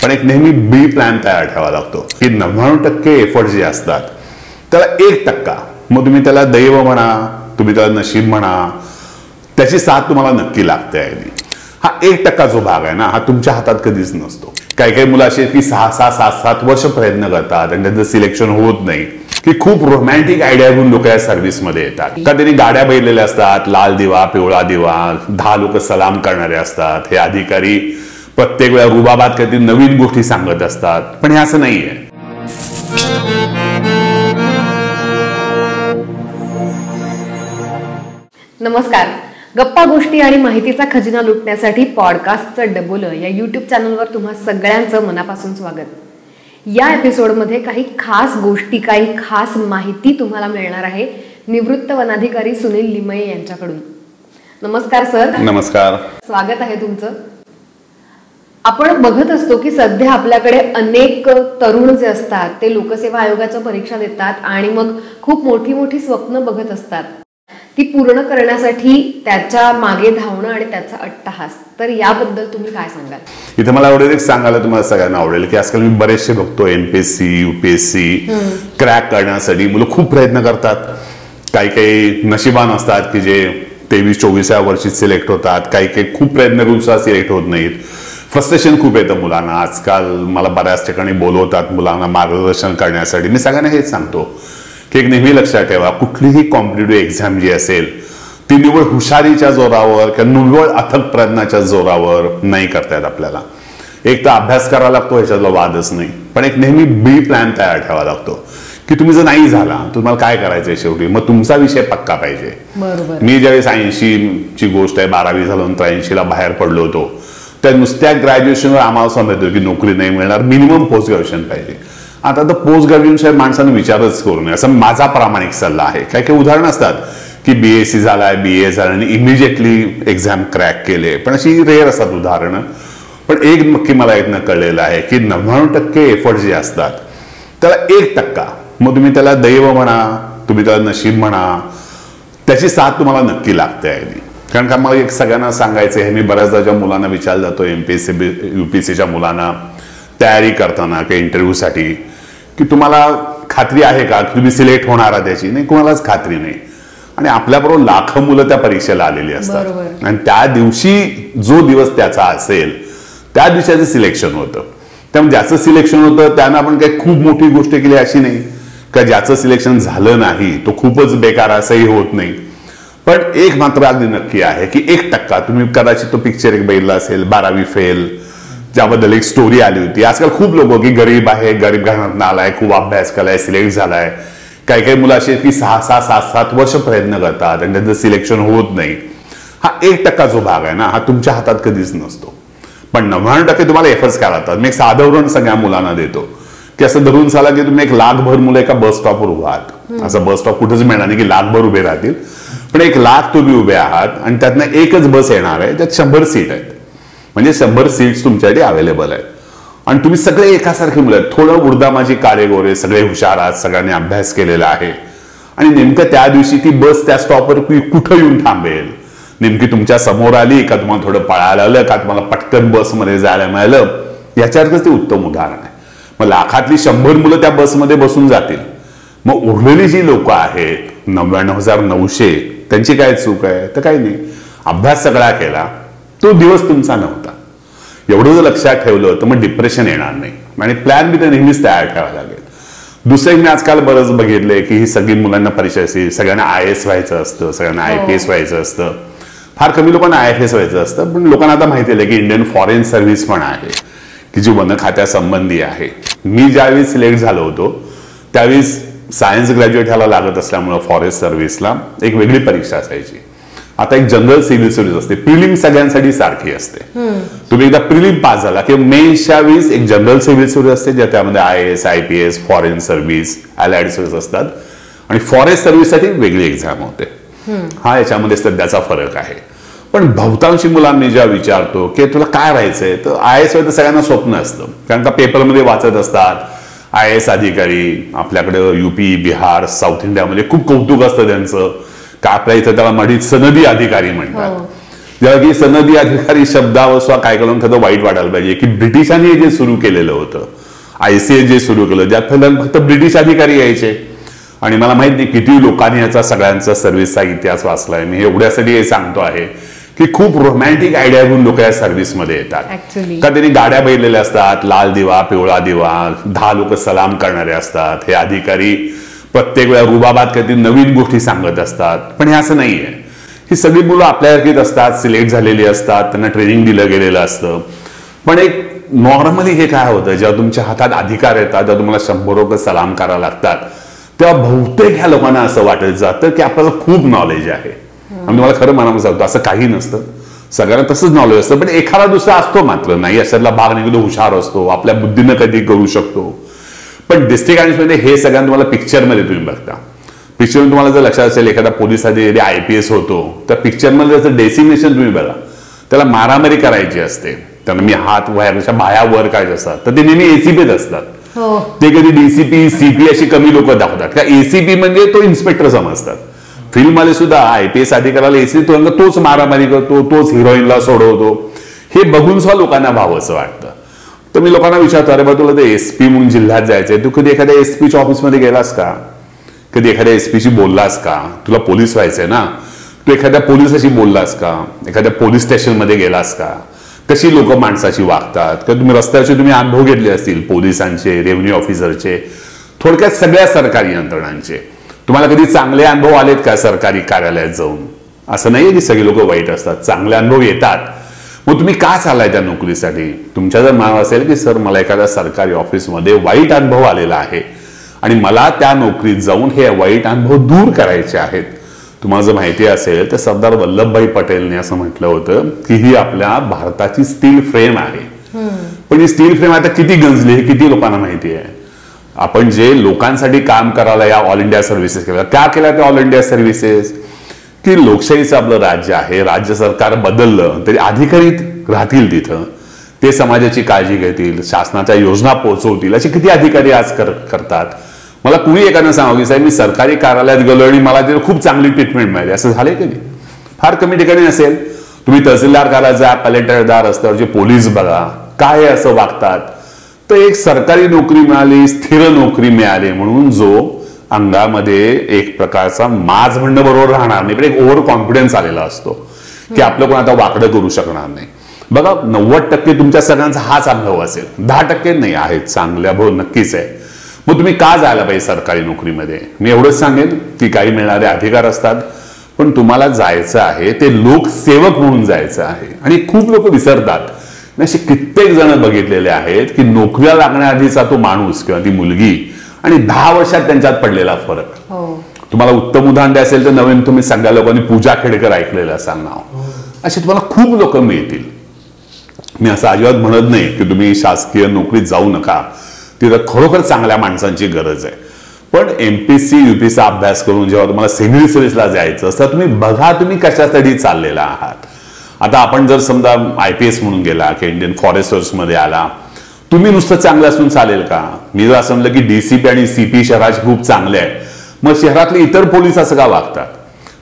पण एक नेहमी बी प्लॅन तयार ठेवावा लागतो की 99% एफर्ट जे असतात त्याला 1% मग तुम्ही त्याला दैव म्हणा, तुम्ही त्याला नशीब म्हणा, त्याची साथ तुम्हाला नक्की लागते आहे. हा 1% जो भाग आहे ना, हा तुमच्या हातात कधीच नसतो. काही काही मुलं अशी आहेत की 6-6, 7-7 वर्ष प्रयत्न करतात आणि त्यांचं सिलेक्शन होत नाही, की खूप रोमॅन्टिक आयडिया घेऊन लोक या सर्व्हिसमध्ये येतात. का त्यांनी गाड्या बैठलेल्या असतात, लाल दिवा, पिवळा दिवा, 10 लोक सलाम करणारे असतात. हे अधिकारी प्रत्येक वेळा रुबाबात काहीतरी नवीन गोष्टी सांगत असतात, पण हे असं नाहीये. नमस्कार. गप्पा गोष्टी आणि माहितीचा खजिना लुटण्यासाठी पॉडकास्टचं डबोलं या यूट्यूब चॅनलवर तुम्हा सगळ्यांचं मनापासून स्वागत. या एपिसोडमध्ये काही खास गोष्टी, काही खास माहिती तुम्हाला मिळणार आहे निवृत्त वनाधिकारी सुनील लिमये यांच्याकडून. नमस्कार सर. नमस्कार. स्वागत आहे तुमचं. आपण बघत असतो की सध्या आपल्याकडे अनेक तरुण जे असतात ते लोकसेवा आयोगाच्या परीक्षा देतात आणि मग खूप मोठी मोठी स्वप्न बघत असतात. ती पूर्ण करण्यासाठी त्याच्या मागे धावणं आणि त्याचा अट्टहास. तर याबद्दल तुम्ही काय सांगाल? इथे मला एवढं एक सांगायला तुम्हाला सगळ्यांना आवडेल की आजकाल मी बरेचसे बघतो एमपीएससी, यूपीएससी क्रॅक करण्यासाठी मुलं खूप प्रयत्न करतात. काही काही नशिबान असतात की जे 23-24 वर्षी सिलेक्ट होतात. काही काही खूप प्रयत्न करून सुद्धा सिलेक्ट होत नाहीत. फ्रस्ट्रेशन खूप येतं मुलांना. आजकाल मला बऱ्याच ठिकाणी बोलवतात मुलांना मार्गदर्शन करण्यासाठी. मी सगळ्यांना हेच सांगतो की एक नेहमी लक्षात ठेवा, कुठलीही कॉम्पिटेटिव्ह एक्झाम जी असेल ती निव्वळ हुशारीच्या जोरावर किंवा निव्वळ अथक प्रयत्नाच्या जोरावर नाही करता येत आपल्याला. एक तर अभ्यास करावा लागतो, ह्याच्यातला वादच नाही, पण एक नेहमी बी प्लॅन तयार ठेवावा लागतो की तुम्ही जर नाही झाला तुम्हाला काय करायचंय शेवटी. मग तुमचा विषय पक्का पाहिजे. बरोबर. मी ज्यावेळेस 80ची गोष्ट आहे, 12वी झालं 83ला बाहेर पडलो होतो, त्या नुसत्या ग्रॅज्युएशनवर आम्हाला समजतो की नोकरी नाही मिळणार, मिनिमम पोस्ट ग्रॅज्युएशन पाहिजे. आता तर पोस्ट ग्रॅज्युएशन माणसानं विचारच करू नये असं माझा प्रामाणिक सल्ला आहे. काही काही उदाहरणं असतात की बीएससी झालाय, बीए झालं आणि इमिजिएटली एक्झाम क्रॅक केले, पण अशी रेअर असतात उदाहरणं. पण एक नक्की मला इथनं कळलेलं आहे की 99% एफर्ट जे असतात त्याला 1% मग तुम्ही त्याला दैव म्हणा, तुम्ही त्याला नशीब म्हणा, त्याची साथ तुम्हाला नक्की लागते आहे. कारण का मला एक सगळ्यांना सांगायचं आहे, मी बऱ्याचदा ज्या मुलांना विचारलं जातो एमपीएससी यूपीएससीच्या मुलांना तयारी करताना काही इंटरव्ह्यूसाठी की तुम्हाला खात्री आहे का तुम्ही सिलेक्ट होणार आहात त्याची. नाही, कोणालाच खात्री नाही. आणि आपल्याबरोबर लाखो मुलं त्या परीक्षेला आलेली असतात आणि त्या दिवशी जो दिवस त्याचा असेल त्या दिवसाचं सिलेक्शन होतं. त्यामुळे ज्याचं सिलेक्शन होतं त्यानं आपण काही खूप मोठी गोष्ट केली अशी नाही का ज्याचं सिलेक्शन झालं नाही तो खूपच बेकार असंही होत नाही. पण एक मात्र अगदी नक्की आहे की 1% तुम्ही कदाचित तो पिक्चर एक बघितला असेल, 12वी फेल, ज्याबद्दल एक स्टोरी आली होती. आजकाल खूप लोक की गरीब आहे, गरीब घराण्यातून आलाय, खूप अभ्यास केलाय, सिलेक्ट झालाय. काही काही मुलं अशी आहेत की 6-6, 7-7 वर्ष प्रयत्न करतात आणि त्यांचं सिलेक्शन होत नाही. हा 1% जो भाग आहे ना, हा तुमच्या हातात कधीच नसतो. पण 99% तुम्हाला एफर्ट्स करावे लागतात. मी एक साधं उदाहरण सगळ्या मुलांना देतो की असं धरून चाला की तुम्ही 1,00,000 मुलं एका बस स्टॉपवर उभा आहात. असं बस स्टॉप कुठेच मिळणार नाही की 1,00,000 उभे राहतील, पण 1,00,000 तुम्ही उभे आहात आणि त्यातनं एकच बस येणार आहे, त्यात 100 सीट आहेत. म्हणजे 100 सीट्स तुमच्यासाठी अवेलेबल आहेत आणि तुम्ही सगळे एकासारखे मुलं आहेत. थोडं उर्दामाची काळेगोरे, सगळे हुशार आहात, सगळ्यांनी अभ्यास केलेला आहे आणि नेमकं त्या दिवशी ती बस त्या स्टॉपवर कुठं येऊन थांबेल, नेमकी तुमच्या समोर आली का, तुम्हाला थोडं पळायला आलं का, तुम्हाला पटकन बसमध्ये जायला मिळालं, याच्यावरच ते उत्तम उदाहरण आहे. मग लाखातली 100 मुलं त्या बसमध्ये बसून जातील. मग उरलेली जी लोक आहेत 99,900 त्यांची काय चूक आहे? तर काही नाही, अभ्यास सगळा केला, तो दिवस तुमचा नव्हता. एवढं जर लक्षात ठेवलं तर मग डिप्रेशन येणार नाही आणि प्लॅन बी तर नेहमीच तयार ठेवावा लागेल. दुसरं मी आजकाल बरंच बघितलंय की ही सगळी मुलांना परीक्षा असते, सगळ्यांना IAS व्हायचं असतं, सगळ्यांना IPS व्हायचं असतं, फार कमी लोकांना IFS व्हायचं असतं. पण लोकांना आता माहिती आहे की इंडियन फॉरेन सर्व्हिस पण आहे की जी वन खात्यासंबंधी आहे. मी ज्यावेळी सिलेक्ट झालो होतो त्यावेळेस सायन्स ग्रॅज्युएट ह्याला लागत असल्यामुळं फॉरेस्ट सर्व्हिसला एक वेगळी परीक्षा असायची. आता एक जनरल सिव्हिल सर्व्हिस असते, प्रिलिम सगळ्यांसाठी सारखी असते. तुम्ही एकदा प्रिलिम पास झाला की मेन्सच्या वेळेस एक जनरल सिव्हिल सर्व्हिस असते, ज्या त्यामध्ये IAS, IPS, foreign service, allied service असतात आणि फॉरेस्ट सर्व्हिससाठी वेगळी एक्झाम होते. हा याच्यामध्ये सध्याचा फरक आहे. पण बहुतांशी मुलांनी ज्या विचारतो की तुला काय व्हायचंय, तर IAS व्हायचं सगळ्यांना स्वप्न असतं. कारण का पेपरमध्ये वाचत असतात IAS अधिकारी आपल्याकडे UP, बिहार, साऊथ इंडियामध्ये खूप कौतुक असतं त्यांचं का आपल्या इथं त्याला मढीत सनदी अधिकारी म्हणतात. जेव्हा की सनदी अधिकारी शब्दावस्वा काय करून खरं वाईट वाटायला पाहिजे की ब्रिटिशांनी जे सुरू केलेलं होतं, ICS जे सुरू केलं, ज्यात फक्त ब्रिटिश अधिकारी यायचे. आणि मला माहित नाही किती लोकांनी याचा सगळ्यांचा सर्व्हिसचा इतिहास वाचलाय. मी एवढ्यासाठी हे सांगतो आहे की खूप रोमॅन्टिक आयडिया घेऊन लोक या सर्व्हिसमध्ये येतात. का त्यांनी गाड्या बैलेल्या असतात, लाल दिवा पिवळा दिवा, 10 लोक सलाम करणारे असतात. हे अधिकारी प्रत्येक वेळा रुबाबात काहीतरी नवीन गोष्टी सांगत असतात. पण हे असं नाहीये. ही सगळी मुलं आपल्यासारखीच असतात, सिलेक्ट झालेली असतात, त्यांना ट्रेनिंग दिलं गेलेलं असतं. पण एक नॉर्मली हे काय होतं, जेव्हा तुमच्या हातात अधिकार येतात, जेव्हा तुम्हाला 100 लोक सलाम करायला लागतात, तेव्हा बहुतेक ह्या लोकांना असं वाटत जातं की आपल्याला खूप नॉलेज आहे. आणि मला खरं म्हणावं सांगतो, असं काही नसतं. सगळ्यांना तसंच नॉलेज असतं, पण एखादा दुसरा असतो मात्र नाही अशातला भाग नाही, तो हुशार असतो, आपल्या बुद्धीनं कधी करू शकतो. पण डिस्ट्रिक्ट अॅडमिनिस्ट्रेशन हे सगळ्यांना तुम्हाला पिक्चरमध्ये तुम्ही बघता. पिक्चरमध्ये तुम्हाला जर लक्षात असेल, एखादा पोलीस अधिकारी IPS होतो, त्या पिक्चरमध्ये त्याचं डेसिग्नेशन तुम्ही बघा, त्याला मारामारी करायची असते, त्यांना मी हात वयापेक्षा बाया वर काढायचे असतात, तर ते नेहमी ACPच असतात. ते कधी DCP CP अशी कमी लोक दाखवतात. का ACP म्हणजे तो इन्स्पेक्टर समजतात. फिल्ममध्ये सुद्धा IPS अधिकाऱ्याला ACP तोच मारामारी करतो, तोच हिरोईनला सोडवतो. हे बघून सुद्धा लोकांना भावंसं वाटतं. तर मी लोकांना विचारतो, अरे बा तुला ते SP म्हणून जिल्ह्यात जायचंय, तू कधी एखाद्या SPच्या ऑफिसमध्ये गेलास का? कधी एखाद्या SPशी बोललास का? तुला पोलीस व्हायचंय ना, तू एखाद्या पोलिसाशी बोललास का? एखाद्या पोलीस स्टेशनमध्ये गेलास का? कशी लोक माणसाशी वागतात? किंवा तुम्ही रस्त्याचे तुम्ही अनुभव घेतले असतील, पोलिसांचे, रेव्हेन्यू ऑफिसरचे, थोडक्यात सगळ्या सरकारी यंत्रणांचे. तुम्हाला कधी चांगले अनुभव आलेत का सरकारी कार्यालयात जाऊन? असं नाहीये की सगळे लोक वाईट असतात, चांगले अनुभव येतात. मग तुम्ही का चाललाय त्या नोकरीसाठी? तुमच्या जर मनात असेल की सर मला एखाद्या सरकारी ऑफिसमध्ये वाईट अनुभव आलेला आहे आणि मला त्या नोकरीत जाऊन हे वाईट अनुभव दूर करायचे आहेत. तुम्हाला जर माहिती असेल तर सरदार वल्लभभाई पटेलने असं म्हटलं होतं की ही आपल्या भारताची स्टील फ्रेम आहे. पण ही स्टील फ्रेम आता किती गंजली हे किती लोकांना माहिती आहे? आपण जे लोकांसाठी काम करायला या ऑल इंडिया सर्व्हिसेस केल्या, क्या केल्या त्या ऑल इंडिया सर्व्हिसेस? की लोकशाहीचं आपलं राज्य आहे, राज्य सरकार बदललं तरी अधिकारी राहतील तिथं, ते समाजाची काळजी घेतील, शासनाच्या योजना पोहोचवतील, असे किती अधिकारी आज करतात. मला कुणी एकानं सांगा की साहेब मी सरकारी कार्यालयात गेलो आणि मला तिथे खूप चांगली ट्रीटमेंट मिळाली, असं झालंय कधी? फार कमी ठिकाणी असेल. तुम्ही तहसीलदार कार्यालयात जा, कलेक्टरदार रस्त्यावरचे पोलीस बघा काय असं वागतात. तर एक सरकारी नोकरी मिळाली, स्थिर नोकरी मिळाली म्हणून जो अंगामध्ये एक प्रकारचा माज म्हणणं बरोबर राहणार नाही, पण एक ओव्हर कॉन्फिडन्स आलेला असतो की आपलं कोण आता वाकडं करू शकणार नाही. बघा 90% तुमच्या सगळ्यांचा हाच अनुभव असेल, 10% नाही आहेत चांगले अनुभव नक्कीच आहे. मग तुम्ही का जायला पाहिजे सरकारी नोकरीमध्ये? मी एवढंच सांगेन की काही मिळणारे अधिकार असतात, पण तुम्हाला जायचं आहे ते लोकसेवक म्हणून जायचं आहे. आणि खूप लोक विसरतात. मी असे कित्येक जण बघितलेले आहेत की नोकरीला लागण्याआधीचा तो माणूस किंवा ती मुलगी आणि 10 वर्षात त्यांच्यात पडलेला फरक. तुम्हाला उत्तम उदाहरण द्यायचं असेल तर नवीन तुम्ही सगळ्या लोकांनी पूजा खेडकर ऐकलेलं असाल नाव. असे तुम्हाला खूप लोक मिळतील. मी असं अजिबात म्हणत नाही की तुम्ही शासकीय नोकरीत जाऊ नका, तिथं खरोखर चांगल्या माणसांची गरज आहे. पण MPSC UPSC अभ्यास करून जेव्हा तुम्हाला सिव्हिल सर्व्हिसला जायचं असतं, तुम्ही बघा तुम्ही कशासाठी चाललेला आहात. आता आपण जर समजा IPS म्हणून गेला की इंडियन फॉरेस्ट सर्व्हिसमध्ये आला, तुम्ही नुसतं चांगलं असून चालेल का? मी जर असं म्हणलं की DCP आणि CP शहराचे खूप चांगले आहे, मग शहरातले इतर पोलीस असं का वागतात?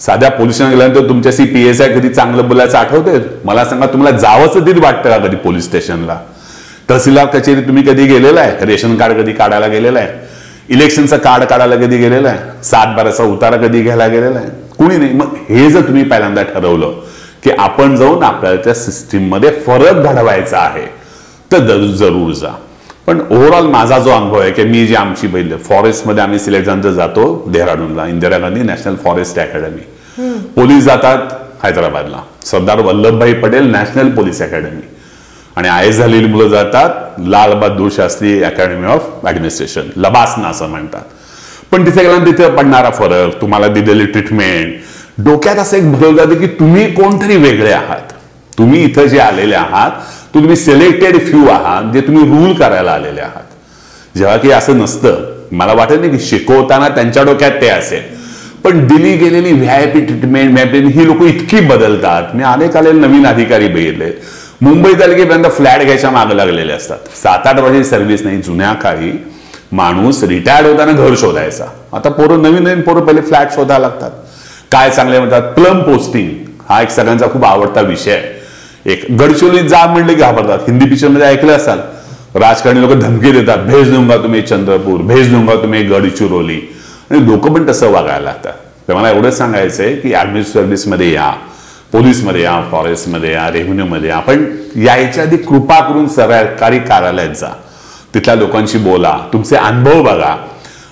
साध्या पोलिसांना गेल्यानंतर तुमच्याशी PSI कधी चांगलं बोलायचं आठवतंय? मला सांगा, तुम्हाला जावंच तरी वाटतं का कधी पोलीस स्टेशनला? तहसीलदार कचेरी तुम्ही कधी गेलेला आहे? रेशन कार्ड कधी काढायला गेलेला आहे? इलेक्शनचं कार्ड काढायला कधी गेलेला आहे? 7/12चा उतारा कधी घ्यायला गेलेला आहे? कुणी नाही. मग हे जर तुम्ही पहिल्यांदा ठरवलं की आपण जाऊन आपल्याला त्या सिस्टीम मध्ये फरक घडवायचा आहे तर जरूर जा. पण ओव्हरऑल माझा जो अनुभव आहे की मी जी आमची फॉरेस्टमध्ये आम्ही सिलेक्ट झाल्यानंतर जातो देहरादूनला, Indira Gandhi national forest academy. Police जातात हैदराबादला, Sardar Vallabhbhai Patel national police academy. आणि IAS झालेली मुलं जातात Lal Bahadur Shastri academy of administration, LBSNAA असं म्हणतात. पण तिथे गेल्यानंतर तिथे पडणारा फरक, तुम्हाला दिलेली ट्रीटमेंट, डोक्यात असं एक भरवलं जातं की तुम्ही कोणतरी वेगळे आहात. तुम्ही इथं जे आलेले आहात तुम्ही सिलेक्टेड फ्यू आहात जे तुम्ही रूल करायला आलेले आहात. जेव्हा की असं नसतं. मला वाटत नाही की शिकवताना त्यांच्या डोक्यात ते असेल, पण दिली गेलेली VIP ट्रीटमेंट ही लोक इतकी बदलतात. मी अनेक नवीन अधिकारी बघितले, मुंबईत आले की पर्यंत फ्लॅट घ्यायच्या मागे लागलेले असतात. 7-8 वर्षाची सर्व्हिस नाही. जुन्या काळी माणूस रिटायर्ड होताना घर शोधायचा. आता पोरं नवीन पोरं पहिले फ्लॅट शोधायला लागतात. काय चांगले म्हणतात प्लम पोस्टिंग, हा एक सगळ्यांचा खूप आवडता विषय आहे. एक गडचिरोलीत जा म्हणले की घाबरतात. हिंदी पिक्चरमध्ये ऐकलं असाल, राजकारणी लोक धमकी देतात, भेज दूंगा तुम्ही चंद्रपूर, भेज दूंगा तुम्ही गडचिरोली, आणि लोक पण तसं वागायला लागतात. तर मला एवढंच सांगायचंय की आर्मी सर्व्हिसमध्ये या, पोलीसमध्ये या, फॉरेस्टमध्ये या, रेव्हेन्यूमध्ये या, पण यायच्या आधी कृपा करून सरकारी कार्यालयात जा, तिथल्या लोकांशी बोला, तुमचे अनुभव बघा,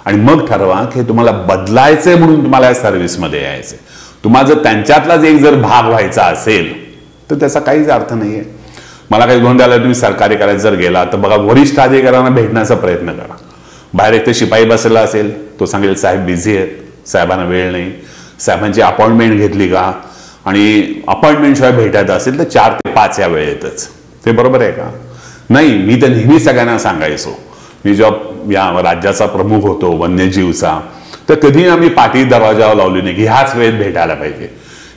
आणि मग ठरवा की तुम्हाला बदलायचंय म्हणून तुम्हाला या सर्व्हिसमध्ये यायचंय. तुम्हाला जर त्यांच्यातलाच एक जर भाग व्हायचा असेल तर त्याचा काहीच अर्थ नाहीये. मला काही उदाहरण द्यायला, तुम्ही सरकारी कार्यालयात जर गेला तर बघा, वरिष्ठ अधिकाऱ्यांना भेटण्याचा प्रयत्न करा. बाहेर एक तर शिपाई बसलेला असेल, तो सांगेल साहेब बिझी आहेत, साहेबांना वेळ नाही, साहेबांची अपॉइंटमेंट घेतली का, आणि अपॉइंटमेंट शिवाय भेटायचं असेल तर 4 ते 5 या वेळेतच. ते बरोबर आहे का? नाही. मी तर नेहमी सगळ्यांना सांगायचो, मी जेव्हा या राज्याचा प्रमुख होतो वन्यजीवचा, तर कधी आम्ही पाठी दरवाजावर लावली नाही की ह्याच वेळेत भेटायला पाहिजे.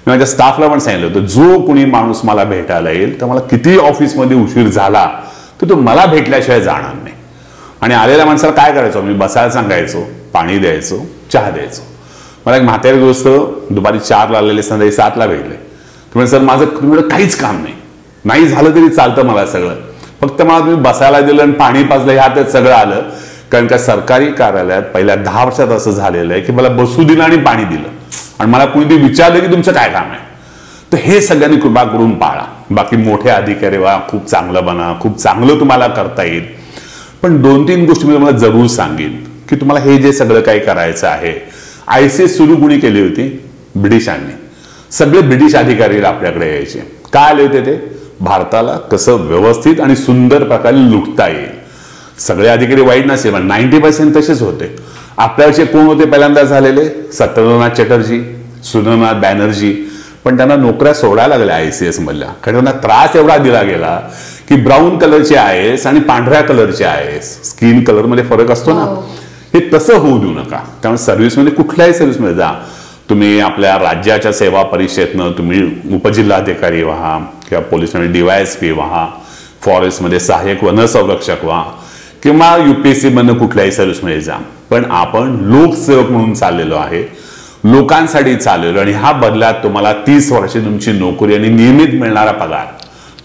मी माझ्या स्टाफला पण सांगितलं होतं, जो कोणी माणूस मला भेटायला येईल तर मला किती ऑफिसमध्ये उशीर झाला तर तो मला भेटल्याशिवाय जाणार नाही. आणि आलेल्या माणसाला काय करायचो, मी बसायला सांगायचो, पाणी द्यायचो, चहा द्यायचो. मला एक म्हातारी दोस्त दुपारी 4ला आलेले, संध्याकाळी 7ला भेटले. तुम्ही सर माझं तुम्ही काहीच काम नाही झालं तरी चालतं मला सगळं, फक्त मला तुम्ही बसायला दिलं आणि पाणी पाजलं ह्यातच सगळं आलं. कारण का सरकारी कार्यालयात पहिल्या 10 वर्षात असं झालेलं आहे की मला बसू दिलं आणि पाणी दिलं, आणि मला कोणीतरी विचारलं की तुमचं काय काम आहे. तर हे सगळ्यांनी कृपा करून पाळा. बाकी मोठे अधिकारी व्हा, खूप चांगलं बना, खूप चांगलं तुम्हाला करता येईल. पण 2-3 गोष्टी मी तुम्हाला जरूर सांगेन की तुम्हाला हे जे सगळं काही करायचं आहे. ICS सुरू कुणी केली होती? ब्रिटिशांनी. सगळे ब्रिटिश अधिकारी आपल्याकडे यायचे. काय आले होते ते? भारताला कसं व्यवस्थित आणि सुंदर प्रकारे लुटता येईल. सगळे अधिकारी वाईट नसेल, पण 90% तसेच होते. आपल्याचे कोण होते पहिल्यांदा झालेले? सत्येंद्रनाथ चटर्जी, सुरेंद्रनाथ बॅनर्जी. पण त्यांना नोकऱ्या सोडायला लागल्या ICS मधल्या, कारण त्यांना त्रास एवढा दिला गेला की ब्राऊन कलरचे IAS आणि पांढऱ्या कलरचे IAS, स्किन कलर मध्ये फरक असतो ना, हे तसं होऊ देऊ नका. त्यामुळे सर्व्हिसमध्ये कुठल्याही सर्व्हिसमध्ये जा, तुम्ही आपल्या राज्याच्या सेवा परीक्षेतनं तुम्ही उपजिल्हाधिकारी व्हा, किंवा पोलिसांमध्ये DYSP व्हा, फॉरेस्टमध्ये सहाय्यक वनसंरक्षक व्हा, किंवा UPSC मधनं कुठल्याही सर्व्हिसमध्ये जा. पण आपण लोकसेवक म्हणून चाललेलो आहे, लोकांसाठी चाललेलो, आणि ह्या बदल्यात तुम्हाला 30 वर्षे तुमची नोकरी आणि नियमित मिळणारा पगार.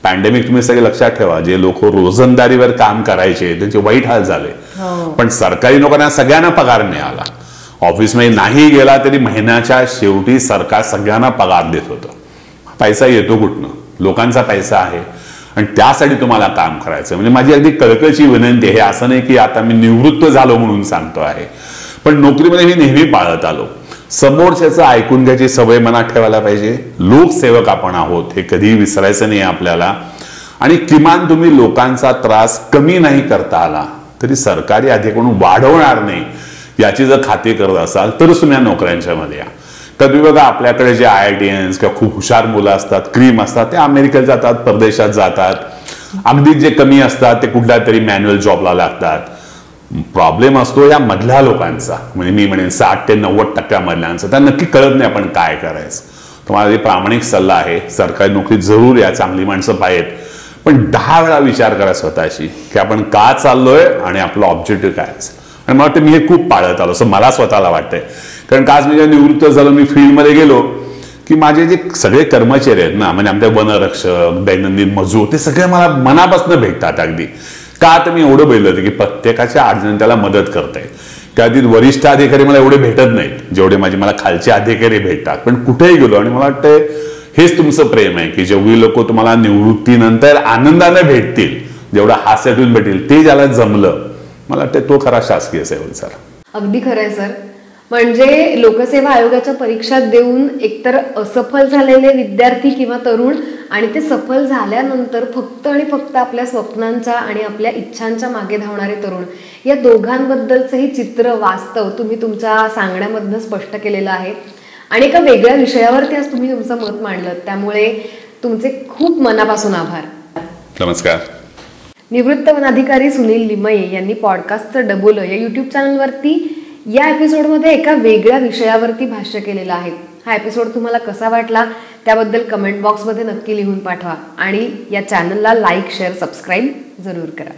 पॅन्डेमिक तुम्ही सगळे लक्षात ठेवा, जे लोक रोजंदारीवर काम करायचे त्यांचे वाईट हाल झाले. पण सरकारी नोकऱ्यांना सगळ्यांना पगार मिळाला. ऑफिसमध्ये नाही गेला तरी महिन्याच्या शेवटी सरकार सगळ्यांना पगार देत होतं. पैसा येतो कुठनं? लोकांचा पैसा आहे, आणि त्यासाठी तुम्हाला काम करायचं. म्हणजे माझी अगदी कळकळीची विनंती आहे. असं नाही की आता मी निवृत्त झालो म्हणून सांगतो आहे, पण नोकरीमध्ये मी नेहमी पाळत आलो. समोरच्याचं ऐकून घ्यायची सवय मनात ठेवायला पाहिजे. लोकसेवक आपण आहोत हे कधीही विसरायचं नाही आपल्याला. आणि किमान तुम्ही लोकांचा त्रास कमी नाही करता आला तरी सरकारी अधिकाऱ्यांकडून वाढवणार नाही याची जर खात्री करत असाल तरच तुम्ही या नोकऱ्यांच्या मध्ये या. तर तुम्ही बघा, आपल्याकडे जे IITians किंवा खूप हुशार मुलं असतात, क्रीम असतात, ते अमेरिकेत जातात, परदेशात जातात. अगदी जे कमी असतात ते कुठल्या तरी मॅन्युअल जॉबला लागतात. प्रॉब्लेम असतो या मधल्या लोकांचा, म्हणजे मी म्हणेन 60 ते 90% मधल्यांचा. त्या नक्की कळत नाही आपण काय करायचं. तुम्हाला प्रामाणिक सल्ला आहे, सरकारी नोकरी जरूर या, चांगली माणसं पाहिजेत, पण 10 वेळा विचार करा स्वतःशी की आपण का चाललोय आणि आपलं ऑब्जेक्टिव्ह काय असेल. आणि मला वाटतं मी हे खूप पाळत आलो असं मला स्वतःला वाटतंय. कारण का आज मी जेव्हा निवृत्त झालो, मी फील्डमध्ये गेलो की माझे जे सगळे कर्मचारी आहेत ना, म्हणजे आमच्या वनरक्षक, दैनंदिन मजूर, ते सगळे मला मनापासून भेटतात अगदी. का तर मी एवढं बोललो होतं की प्रत्येकाच्या अडचणी त्याला मदत करते. कधी वरिष्ठ अधिकारी मला एवढे भेटत नाहीत जेवढे मला खालचे अधिकारी भेटतात. पण कुठेही गेलो, आणि मला वाटतं हेच तुमचं प्रेम आहे की जेवढी लोक तुम्हाला निवृत्तीनंतर आनंदाने भेटतील, जेवढा हास्यातून भेटेल, ते ज्याला जमलं, मला वाटतं तो खरा शासकीय सेवक सर. अगदी खरं आहे सर. म्हणजे लोकसेवा आयोगाच्या परीक्षा देऊन एकतर असफल झालेले विद्यार्थी किंवा तरुण, आणि ते सफल झाल्यानंतर फक्त आणि फक्त आपल्या स्वप्नांच्या आणि आपल्या इच्छांच्या मागे धावणारे तरुण, या दोघांबद्दलचंही चित्र वास्तव तुम्ही तुमच्या सांगण्यामधनं स्पष्ट केलेलं आहे. आणि एका वेगळ्या विषयावरती आज तुम्ही तुमचं मत मांडलं, त्यामुळे तुमचे खूप मनापासून आभार. नमस्कार. निवृत्त वनाधिकारी सुनील लिमये यांनी पॉडकास्टचं डबोलं या यूट्यूब चॅनलवरती या एपिसोडमध्ये एका वेगळ्या विषयावरती भाष्य केलेलं आहे. हा एपिसोड तुम्हाला कसा वाटला त्याबद्दल कमेंट बॉक्समध्ये नक्की लिहून पाठवा, आणि या चॅनलला लाईक, शेअर, सबस्क्राईब जरूर करा.